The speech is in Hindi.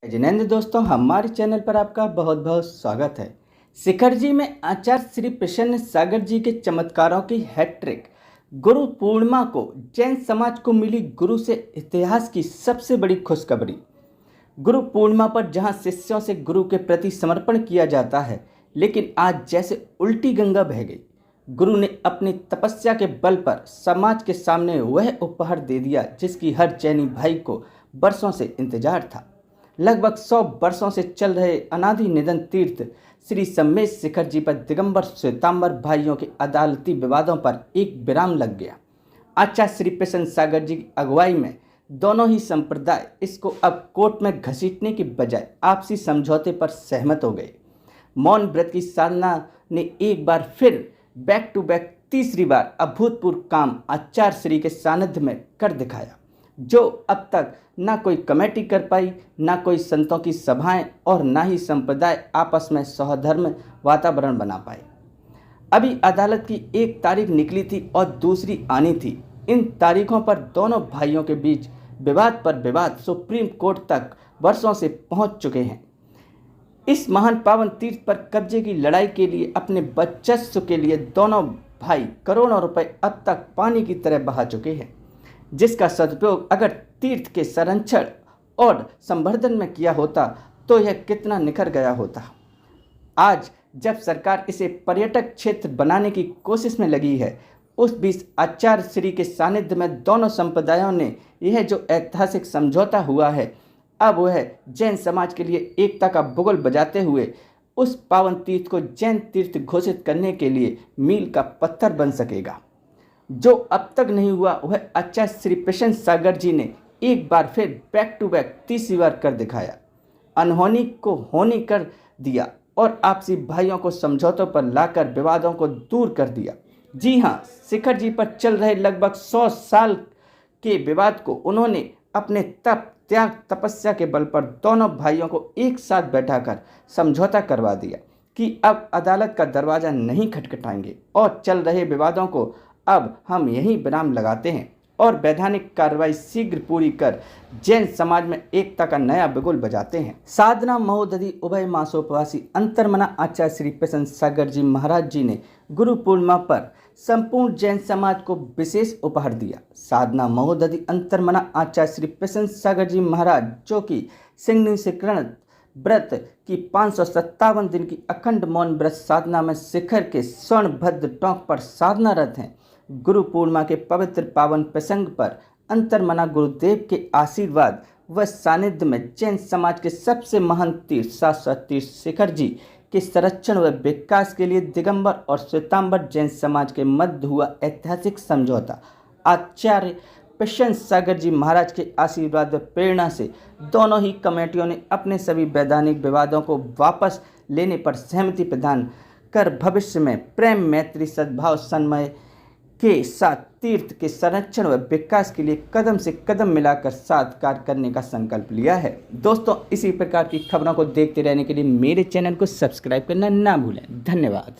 जिनेंद्र दोस्तों, हमारे चैनल पर आपका बहुत बहुत स्वागत है। शिखर जी में आचार्य श्री प्रसन्न सागर जी के चमत्कारों की हैट्रिक। गुरु पूर्णिमा को जैन समाज को मिली गुरु से इतिहास की सबसे बड़ी खुशखबरी। गुरु पूर्णिमा पर जहां शिष्यों से गुरु के प्रति समर्पण किया जाता है, लेकिन आज जैसे उल्टी गंगा बह गई। गुरु ने अपनी तपस्या के बल पर समाज के सामने वह उपहार दे दिया जिसकी हर जैनी भाई को वर्षों से इंतजार था। लगभग 100 वर्षों से चल रहे अनादि निधन तीर्थ श्री सम्मेश शिखर जी पर दिगंबर श्वेतांबर भाइयों के अदालती विवादों पर एक विराम लग गया। आचार्य श्री प्रसन्न सागर जी की अगुवाई में दोनों ही संप्रदाय इसको अब कोर्ट में घसीटने की बजाय आपसी समझौते पर सहमत हो गए। मौन व्रत की साधना ने एक बार फिर बैक टू बैक तीसरी बार अभूतपूर्व काम आचार्य श्री के सानिध्य में कर दिखाया, जो अब तक ना कोई कमेटी कर पाई, ना कोई संतों की सभाएं और ना ही संप्रदाय आपस में सौहार्द वातावरण बना पाए। अभी अदालत की एक तारीख निकली थी और दूसरी आनी थी। इन तारीखों पर दोनों भाइयों के बीच विवाद पर विवाद सुप्रीम कोर्ट तक वर्षों से पहुंच चुके हैं। इस महान पावन तीर्थ पर कब्जे की लड़ाई के लिए, अपने वर्चस्व के लिए दोनों भाई करोड़ों रुपए अब तक पानी की तरह बहा चुके हैं, जिसका सदुपयोग अगर तीर्थ के संरक्षण और संवर्धन में किया होता तो यह कितना निखर गया होता। आज जब सरकार इसे पर्यटक क्षेत्र बनाने की कोशिश में लगी है, उस बीच आचार्य श्री के सानिध्य में दोनों संप्रदायों ने यह जो ऐतिहासिक समझौता हुआ है, अब वह जैन समाज के लिए एकता का बुगल बजाते हुए उस पावन तीर्थ को जैन तीर्थ घोषित करने के लिए मील का पत्थर बन सकेगा। जो अब तक नहीं हुआ वह आचार्य श्री प्रसन्न सागर जी ने एक बार फिर बैक टू बैक तीसरी बार कर दिखाया। अनहोनी को होनी कर दिया और आपसी भाइयों को समझौतों पर लाकर विवादों को दूर कर दिया। जी हाँ, शिखर जी पर चल रहे लगभग 100 साल के विवाद को उन्होंने अपने तप त्याग तपस्या के बल पर दोनों भाइयों को एक साथ बैठाकर समझौता करवा दिया कि अब अदालत का दरवाज़ा नहीं खटखटाएंगे और चल रहे विवादों को अब हम यही विराम लगाते हैं और वैधानिक कार्रवाई शीघ्र पूरी कर जैन समाज में एकता का नया बिगुल बजाते हैं। साधना महोदधि उभय मासोपवासी अंतर्मना आचार्य श्री प्रसन्न सागर जी महाराज जी ने गुरु पूर्णिमा पर संपूर्ण जैन समाज को विशेष उपहार दिया। साधना महोदधि अंतर्मना आचार्य श्री प्रसन्न सागर जी महाराज, जो कि सिंगनी शिकरण व्रत की 557 दिन की अखंड मौन व्रत साधना में शिखर के स्वर्णभद्र टोंक पर साधनारत हैं, गुरु पूर्णिमा के पवित्र पावन प्रसंग पर अंतर्मना गुरुदेव के आशीर्वाद व सानिध्य में जैन समाज के सबसे महान तीर्थ शाश्वत तीर्थ शिखर जी के संरक्षण व विकास के लिए दिगंबर और श्वेतांबर जैन समाज के मध्य हुआ ऐतिहासिक समझौता आचार्य प्रसन्न सागर जी महाराज के आशीर्वाद व प्रेरणा से दोनों ही कमेटियों ने अपने सभी वैधानिक विवादों को वापस लेने पर सहमति प्रदान कर भविष्य में प्रेम मैत्री सद्भाव सन्मय के साथ तीर्थ के संरक्षण व विकास के लिए कदम से कदम मिलाकर साथ कार्य करने का संकल्प लिया है। दोस्तों, इसी प्रकार की खबरों को देखते रहने के लिए मेरे चैनल को सब्सक्राइब करना ना भूलें। धन्यवाद।